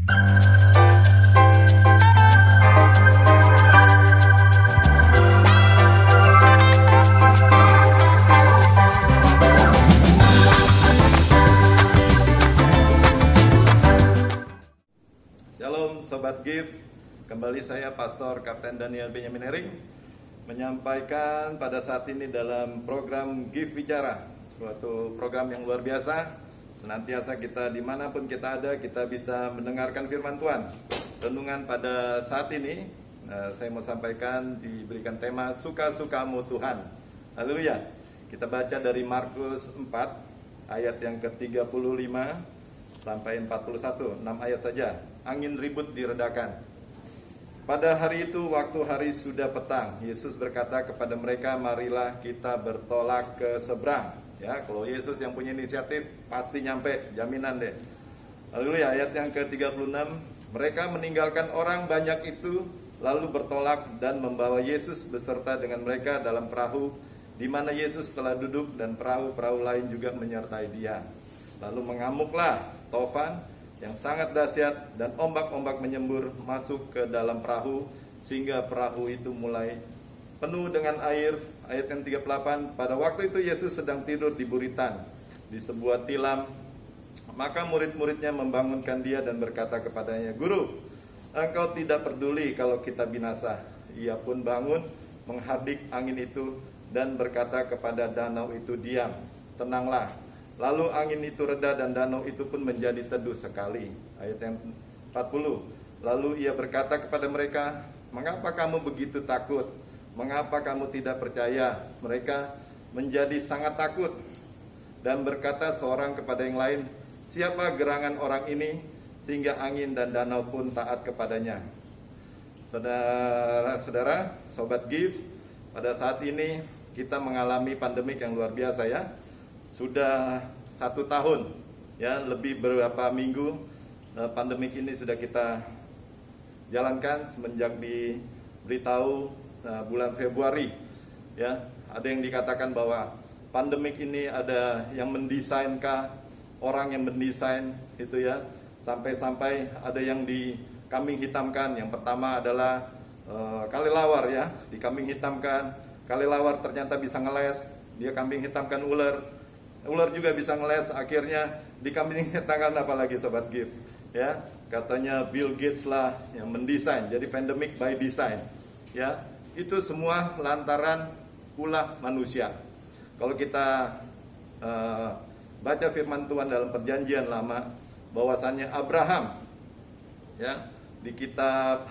Shalom Sobat Gift, kembali saya Pastor Kapten Daniel Benyamin Hering menyampaikan pada saat ini dalam program Gift Bicara, suatu program yang luar biasa. Senantiasa kita dimanapun kita ada, kita bisa mendengarkan firman Tuhan. Renungan pada saat ini, saya mau sampaikan diberikan tema Suka-sukamu Tuhan. Haleluya. Kita baca dari Markus 4 ayat yang ke-35 sampai 41, 6 ayat saja. Angin ribut diredakan. Pada hari itu, waktu hari sudah petang, Yesus berkata kepada mereka, marilah kita bertolak ke seberang. Ya, kalau Yesus yang punya inisiatif, pasti nyampe, jaminan deh. Haleluya. Ayat yang ke-36, mereka meninggalkan orang banyak itu, lalu bertolak dan membawa Yesus beserta dengan mereka dalam perahu, di mana Yesus telah duduk dan perahu-perahu lain juga menyertai dia. Lalu mengamuklah tofan yang sangat dahsyat dan ombak-ombak menyembur masuk ke dalam perahu sehingga perahu itu mulai penuh dengan air. Ayat yang 38, pada waktu itu Yesus sedang tidur di buritan di sebuah tilam. Maka murid-muridnya membangunkan dia dan berkata kepadanya, Guru, engkau tidak peduli kalau kita binasa. Ia pun bangun menghardik angin itu dan berkata kepada danau itu, diam, tenanglah. Lalu angin itu reda dan danau itu pun menjadi teduh sekali. Ayat yang 40. Lalu ia berkata kepada mereka, mengapa kamu begitu takut? Mengapa kamu tidak percaya? Mereka menjadi sangat takut dan berkata seorang kepada yang lain, siapa gerangan orang ini sehingga angin dan danau pun taat kepadanya? Saudara-saudara, Sobat Gift, pada saat ini kita mengalami pandemik yang luar biasa ya. Sudah 1 tahun, ya, lebih beberapa minggu pandemik ini sudah kita jalankan semenjak diberitahu bulan Februari. Ya, ada yang dikatakan bahwa pandemik ini ada yang mendesainkah, orang yang mendesain itu ya, sampai-sampai ada yang dikambing hitamkan. Yang pertama adalah kelelawar ya, dikambing hitamkan. Kelelawar ternyata bisa ngeles, dia kambing hitamkan ular. Ular juga bisa ngeles, akhirnya dikambing hitamkan apalagi Sobat Gift. Ya, katanya Bill Gates lah yang mendesain, jadi pandemic by design. Ya, itu semua lantaran ulah manusia. Kalau kita baca firman Tuhan dalam Perjanjian Lama, bahwasannya Abraham, ya, di kitab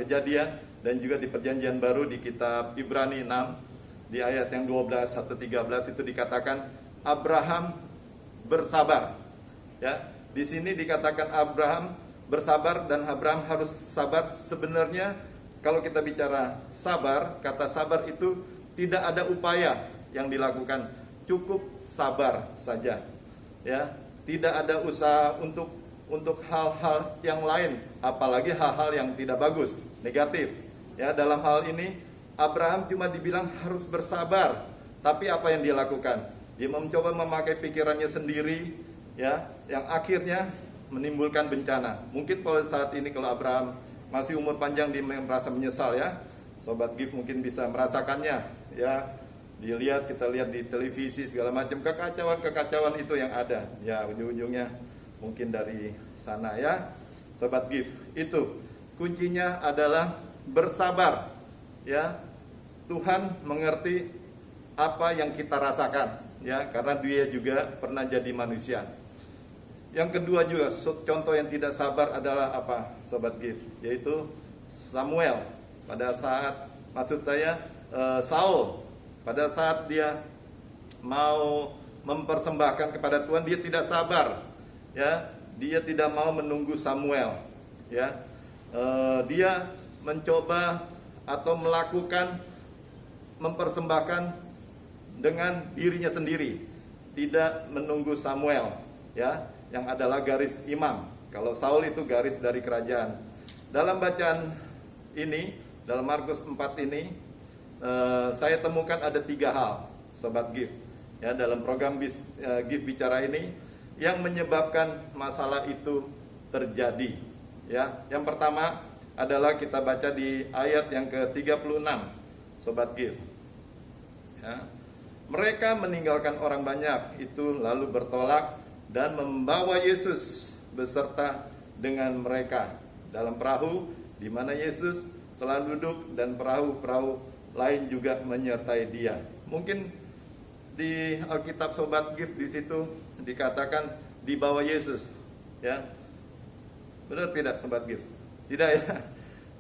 Kejadian dan juga di Perjanjian Baru di kitab Ibrani 6 di ayat yang 12 atau 13 itu dikatakan Abraham bersabar. Ya, di sini dikatakan Abraham bersabar dan Abraham harus sabar. Sebenarnya kalau kita bicara sabar, kata sabar itu tidak ada upaya yang dilakukan, cukup sabar saja. Ya, tidak ada usaha untuk hal-hal yang lain, apalagi hal-hal yang tidak bagus, negatif. Ya, dalam hal ini Abraham cuma dibilang harus bersabar, tapi apa yang dia lakukan? Dia mencoba memakai pikirannya sendiri, ya, yang akhirnya menimbulkan bencana. Mungkin pada saat ini kalau Abraham masih umur panjang, dia merasa menyesal ya. Sobat Gift mungkin bisa merasakannya, ya. Kita lihat di televisi segala macam kekacauan itu yang ada. Ya, ujung-ujungnya mungkin dari sana ya. Sobat Gift, itu kuncinya adalah bersabar. Ya. Tuhan mengerti apa yang kita rasakan. Ya, karena dia juga pernah jadi manusia. Yang kedua juga, contoh yang tidak sabar adalah apa, Sobat Gift? Yaitu Samuel. Pada saat, Saul, pada saat dia mau mempersembahkan kepada Tuhan, dia tidak sabar. Ya, dia tidak mau menunggu Samuel. Ya, dia mencoba atau melakukan mempersembahkan dengan dirinya sendiri, tidak menunggu Samuel, ya, yang adalah garis imam. Kalau Saul itu garis dari kerajaan. Dalam bacaan ini, dalam Markus 4 ini, saya temukan ada 3 hal, Sobat Gift, ya, dalam program Gift Bicara ini yang menyebabkan masalah itu terjadi. Ya, yang pertama adalah kita baca di ayat yang ke-36, Sobat Gift. Ya. Mereka meninggalkan orang banyak itu lalu bertolak dan membawa Yesus beserta dengan mereka dalam perahu di mana Yesus telah duduk dan perahu-perahu lain juga menyertai dia. Mungkin di Alkitab Sobat Gift di situ dikatakan dibawa Yesus, ya. Benar tidak Sobat Gift? Tidak ya.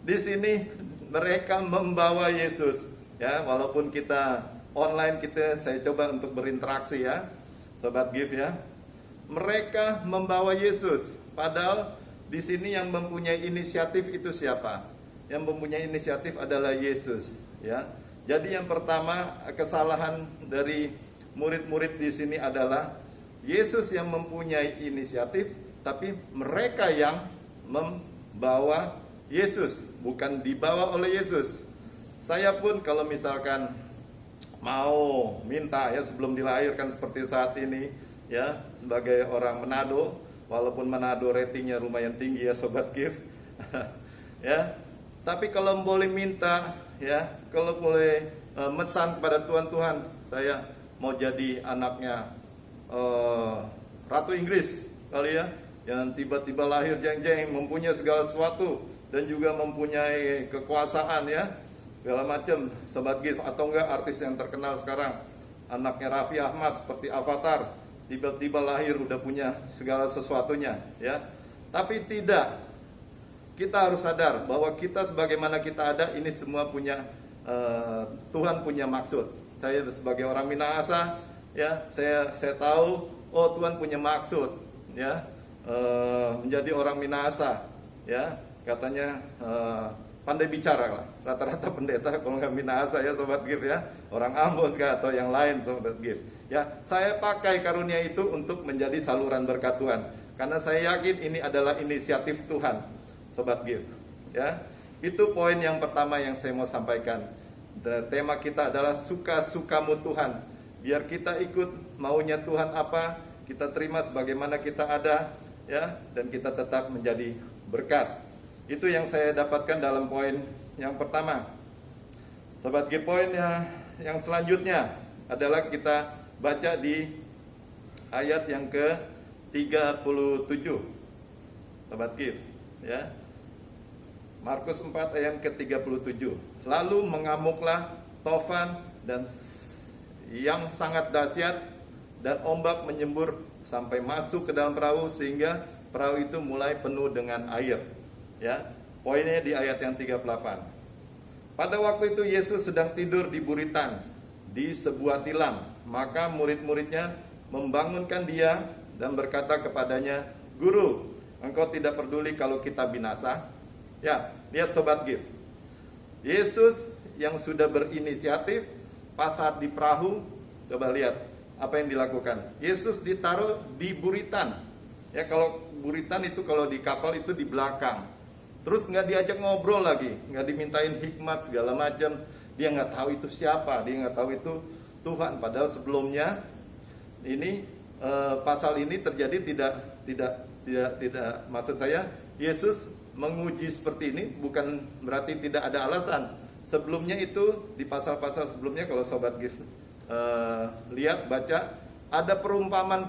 Di sini mereka membawa Yesus, ya. Walaupun kita online, saya coba untuk berinteraksi ya, Sobat Gift ya. Mereka membawa Yesus, padahal di sini yang mempunyai inisiatif itu siapa? Yang mempunyai inisiatif adalah Yesus, ya. Jadi yang pertama, kesalahan dari murid-murid di sini adalah Yesus yang mempunyai inisiatif, tapi mereka yang membawa Yesus, bukan dibawa oleh Yesus. Saya pun kalau misalkan mau minta ya sebelum dilahirkan seperti saat ini ya, sebagai orang Manado, walaupun Manado ratingnya lumayan tinggi ya Sobat Gift ya, tapi kalau boleh minta ya, kalau boleh mesan kepada Tuhan, saya mau jadi anaknya Ratu Inggris kali ya, yang tiba-tiba lahir jeng-jeng, mempunyai segala sesuatu dan juga mempunyai kekuasaan ya, segala macam Sobat Gift. Atau enggak artis yang terkenal sekarang, anaknya Raffi Ahmad seperti Avatar, tiba-tiba lahir udah punya segala sesuatunya ya. Tapi tidak, kita harus sadar bahwa kita sebagaimana kita ada ini semua punya Tuhan punya maksud. Saya sebagai orang Minahasa ya, saya tahu oh Tuhan punya maksud ya, menjadi orang Minahasa ya, katanya pandai bicara lah. Rata-rata pendeta kalau nggak Minahasa ya Sobat Gift ya, orang Ambon kah atau yang lain Sobat Gift ya. Saya pakai karunia itu untuk menjadi saluran berkat Tuhan, karena saya yakin ini adalah inisiatif Tuhan Sobat Gift ya. Itu poin yang pertama yang saya mau sampaikan. Tema kita adalah suka-sukamu Tuhan. Biar kita ikut maunya Tuhan apa, kita terima sebagaimana kita ada ya, dan kita tetap menjadi berkat. Itu yang saya dapatkan dalam poin yang pertama. Sobat Gift, poin yang selanjutnya adalah kita baca di ayat yang ke-37. Sobat Gift ya. Markus 4 ayat ke-37. Lalu mengamuklah tofan dan yang sangat dahsyat, dan ombak menyembur sampai masuk ke dalam perahu sehingga perahu itu mulai penuh dengan air. Ya, poinnya di ayat yang 38. Pada waktu itu Yesus sedang tidur di buritan di sebuah tilam. Maka murid-muridnya membangunkan dia dan berkata kepadanya, "Guru, engkau tidak peduli kalau kita binasa?" Ya, lihat Sobat Gift. Yesus yang sudah berinisiatif pas saat di perahu, coba lihat apa yang dilakukan. Yesus ditaruh di buritan. Ya, kalau buritan itu kalau di kapal itu di belakang. Terus nggak diajak ngobrol lagi, nggak dimintain hikmat segala macam. Dia nggak tahu itu siapa, dia nggak tahu itu Tuhan. Padahal sebelumnya ini pasal ini terjadi tidak maksud saya Yesus menguji seperti ini bukan berarti tidak ada alasan. Sebelumnya itu di pasal-pasal sebelumnya kalau Sobat Gift lihat baca, ada perumpamaan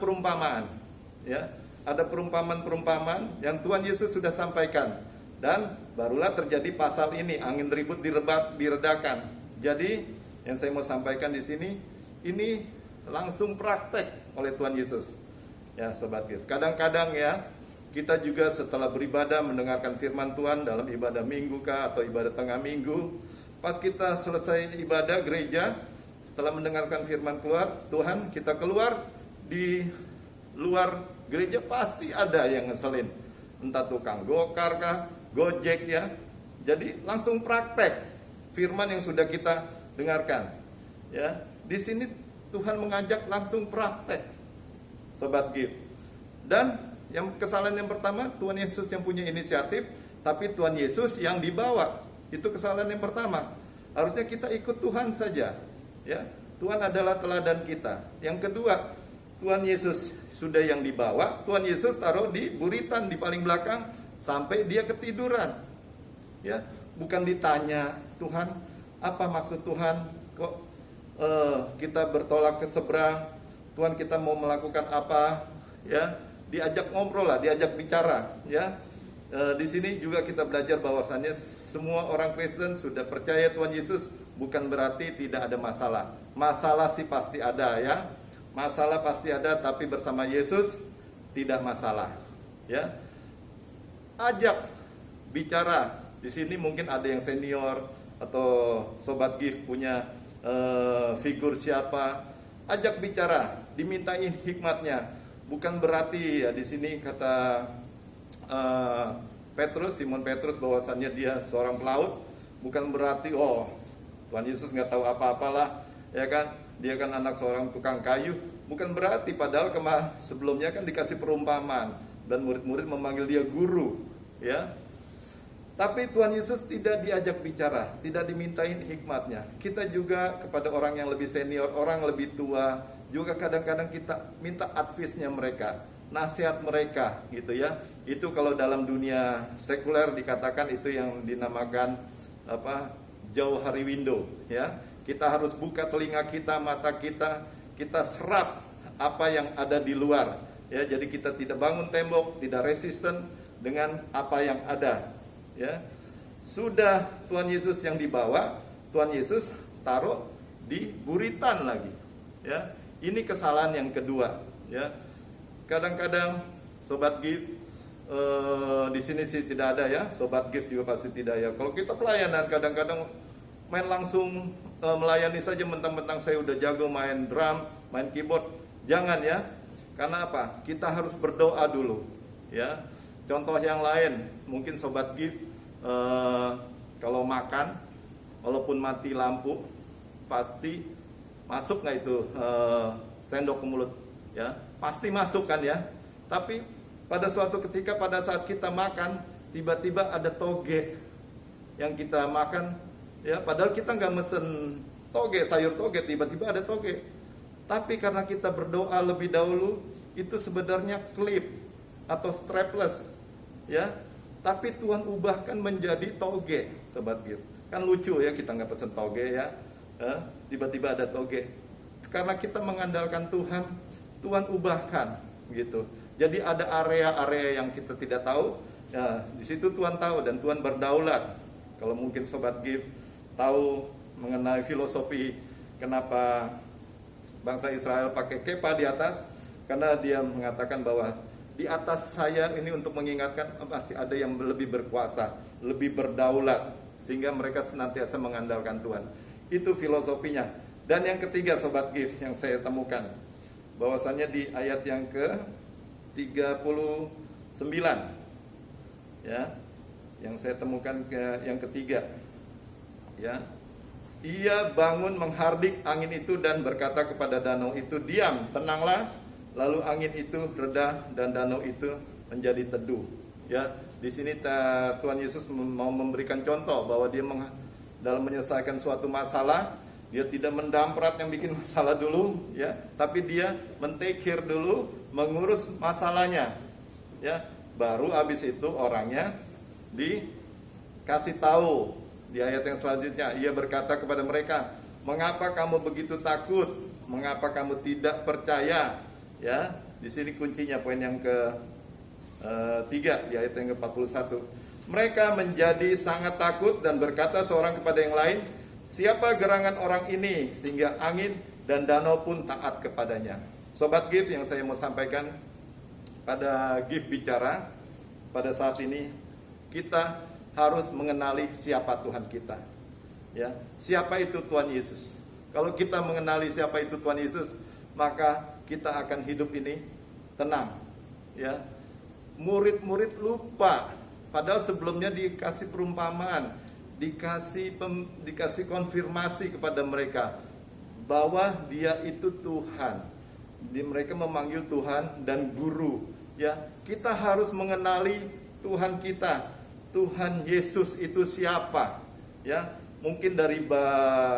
ya, ada perumpamaan yang Tuhan Yesus sudah sampaikan, dan barulah terjadi pasal ini, angin ribut diredakan. Jadi yang saya mau sampaikan di sini ini langsung praktek oleh Tuhan Yesus ya Sobat Gift. Kadang-kadang ya kita juga setelah beribadah mendengarkan firman Tuhan dalam ibadah minggu kah atau ibadah tengah minggu, pas kita selesai ibadah gereja, setelah mendengarkan firman Tuhan, kita keluar, di luar gereja pasti ada yang ngeselin, entah tukang gokar kah, gojek ya. Jadi langsung praktek firman yang sudah kita dengarkan ya. Di sini Tuhan mengajak langsung praktek Sobat Gift. Dan yang kesalahan yang pertama, Tuhan Yesus yang punya inisiatif, tapi Tuhan Yesus yang dibawa. Itu kesalahan yang pertama. Harusnya kita ikut Tuhan saja ya. Tuhan adalah teladan kita. Yang kedua, Tuhan Yesus sudah yang dibawa, Tuhan Yesus taruh di buritan di paling belakang, sampai dia ketiduran. Ya, bukan ditanya, Tuhan, apa maksud Tuhan? Kok kita bertolak ke seberang? Tuhan, kita mau melakukan apa? Ya, diajak ngobrol lah, diajak bicara. Ya, di sini juga kita belajar bahwasannya semua orang Kristen sudah percaya Tuhan Yesus, bukan berarti tidak ada masalah. Masalah sih pasti ada, ya. Masalah pasti ada, tapi bersama Yesus tidak masalah. Ya, ajak bicara. Di sini mungkin ada yang senior atau Sobat Gift punya figur siapa, ajak bicara, dimintain hikmatnya. Bukan berarti ya di sini kata Simon Petrus bahwasannya dia seorang pelaut, bukan berarti Tuhan Yesus nggak tahu apa-apalah, ya kan? Dia kan anak seorang tukang kayu, bukan berarti. Padahal sebelumnya kan dikasih perumpamaan dan murid-murid memanggil dia guru, ya. Tapi Tuhan Yesus tidak diajak bicara, tidak dimintain hikmatnya. Kita juga kepada orang yang lebih senior, orang lebih tua, juga kadang-kadang kita minta advice-nya mereka, nasihat mereka, gitu ya. Itu kalau dalam dunia sekuler dikatakan itu yang dinamakan jauh hari window, ya. Kita harus buka telinga kita, mata kita, kita serap apa yang ada di luar, ya. Jadi kita tidak bangun tembok, tidak resisten dengan apa yang ada. Ya, sudah Tuhan Yesus yang dibawa, Tuhan Yesus taruh di buritan lagi. Ya, ini kesalahan yang kedua. Ya, kadang-kadang Sobat Gift di sini sih tidak ada, ya. Sobat Gift juga pasti tidak, ya. Kalau kita pelayanan kadang-kadang main langsung melayani saja, mentang-mentang saya udah jago main drum, main keyboard. Jangan, ya. Karena apa? Kita harus berdoa dulu. Ya. Contoh yang lain, mungkin Sobat Gift kalau makan, walaupun mati lampu, pasti masuk nggak itu sendok ke mulut, ya? Pasti masuk kan, ya? Tapi pada suatu ketika pada saat kita makan, tiba-tiba ada toge yang kita makan, ya? Padahal kita nggak mesen toge, sayur toge, tiba-tiba ada toge. Tapi karena kita berdoa lebih dahulu, itu sebenarnya klip atau strapless, ya, tapi Tuhan ubahkan menjadi toge, Sobat Gift. Kan lucu, ya, kita nggak pesen toge, ya, tiba-tiba ada toge. Karena kita mengandalkan Tuhan, Tuhan ubahkan, gitu. Jadi ada area-area yang kita tidak tahu, ya, di situ Tuhan tahu dan Tuhan berdaulat. Kalau mungkin Sobat Gift tahu mengenai filosofi kenapa bangsa Israel pakai kepa di atas, karena dia mengatakan bahwa di atas saya ini untuk mengingatkan masih ada yang lebih berkuasa, lebih berdaulat, sehingga mereka senantiasa mengandalkan Tuhan. Itu filosofinya. Dan yang ketiga, Sobat Gift, yang saya temukan, bahwasannya di ayat yang ke-39, ya, yang saya temukan yang ketiga, ya, ia bangun menghardik angin itu dan berkata kepada danau itu, diam, tenanglah. Lalu angin itu reda dan danau itu menjadi teduh. Ya, di sini Tuhan Yesus mau memberikan contoh bahwa dia dalam menyelesaikan suatu masalah, dia tidak mendamprat yang bikin masalah dulu, ya, tapi dia men-take care dulu, mengurus masalahnya. Ya, baru habis itu orangnya dikasih tahu di ayat yang selanjutnya. Ia berkata kepada mereka, "Mengapa kamu begitu takut? Mengapa kamu tidak percaya?" Ya, di sini kuncinya, poin yang ke-3 di ayat yang ke-41. Mereka menjadi sangat takut dan berkata seorang kepada yang lain, "Siapa gerangan orang ini sehingga angin dan danau pun taat kepadanya?" Sobat Gift, yang saya mau sampaikan pada Gift bicara pada saat ini, kita harus mengenali siapa Tuhan kita. Ya, siapa itu Tuhan Yesus? Kalau kita mengenali siapa itu Tuhan Yesus, maka kita akan hidup ini tenang, ya. Murid-murid lupa, padahal sebelumnya dikasih perumpamaan, dikasih konfirmasi kepada mereka bahwa Dia itu Tuhan. Mereka memanggil Tuhan dan Guru, ya. Kita harus mengenali Tuhan kita, Tuhan Yesus itu siapa, ya. Mungkin dari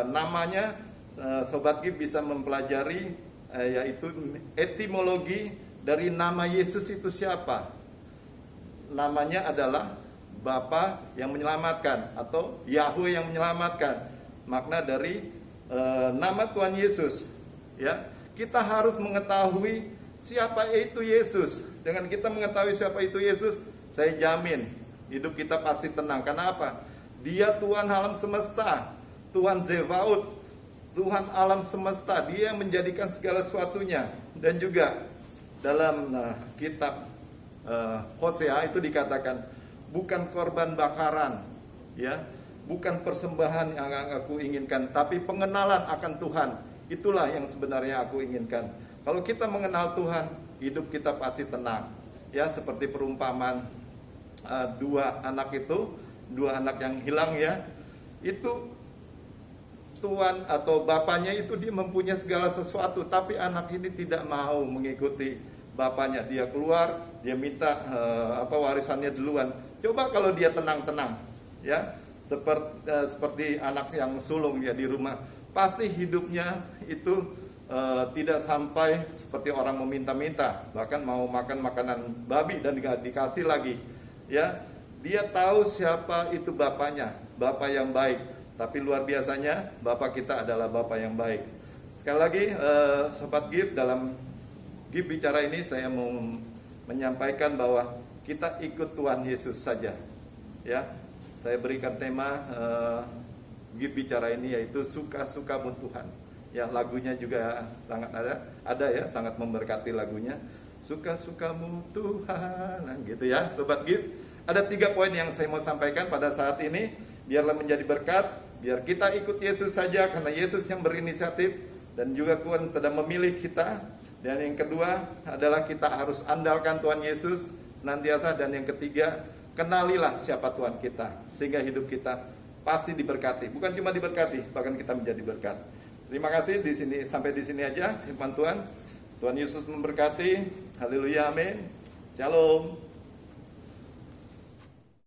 namanya, Sobat Gift bisa mempelajari yaitu etimologi dari nama Yesus itu siapa. namanya adalah Bapa yang menyelamatkan atau Yahweh yang menyelamatkan. Makna dari nama Tuhan Yesus, ya. Kita harus mengetahui siapa itu Yesus. Dengan kita mengetahui siapa itu Yesus, saya jamin hidup kita pasti tenang. Karena apa? Dia Tuhan alam semesta, Tuhan Zebaot, Tuhan alam semesta. Dia yang menjadikan segala sesuatunya. Dan juga dalam kitab Hosea itu dikatakan, bukan korban bakaran, ya, bukan persembahan yang aku inginkan, tapi pengenalan akan Tuhan. Itulah yang sebenarnya aku inginkan. Kalau kita mengenal Tuhan, hidup kita pasti tenang. Ya, seperti perumpamaan dua anak yang hilang, ya. Itu Tuhan atau bapaknya itu dia mempunyai segala sesuatu, tapi anak ini tidak mau mengikuti bapaknya. Dia keluar, dia minta warisannya duluan. Coba kalau dia tenang-tenang, ya, seperti anak yang sulung ya di rumah, pasti hidupnya itu tidak sampai seperti orang meminta-minta, bahkan mau makan makanan babi dan dikasih lagi, ya. Dia tahu siapa itu bapaknya, bapak yang baik. Tapi luar biasanya bapak kita adalah bapak yang baik. Sekali lagi, Sobat Gift, dalam Gift bicara ini saya mau menyampaikan bahwa kita ikut Tuhan Yesus saja, ya. Saya berikan tema Gift bicara ini yaitu suka-sukamu Tuhan. Ya, lagunya juga sangat ada ya, sangat memberkati lagunya. Suka-sukamu Tuhan, nah, gitu ya, Sobat Gift. Ada 3 poin yang saya mau sampaikan pada saat ini. Biarlah menjadi berkat, biar kita ikut Yesus saja karena Yesus yang berinisiatif dan juga Tuhan telah memilih kita. Dan yang kedua adalah kita harus andalkan Tuhan Yesus senantiasa. Dan yang ketiga, kenalilah siapa Tuhan kita sehingga hidup kita pasti diberkati. Bukan cuma diberkati, bahkan kita menjadi berkat. Terima kasih, di sini sampai di sini aja firman Tuhan. Tuhan Yesus memberkati. Haleluya, amin. Shalom.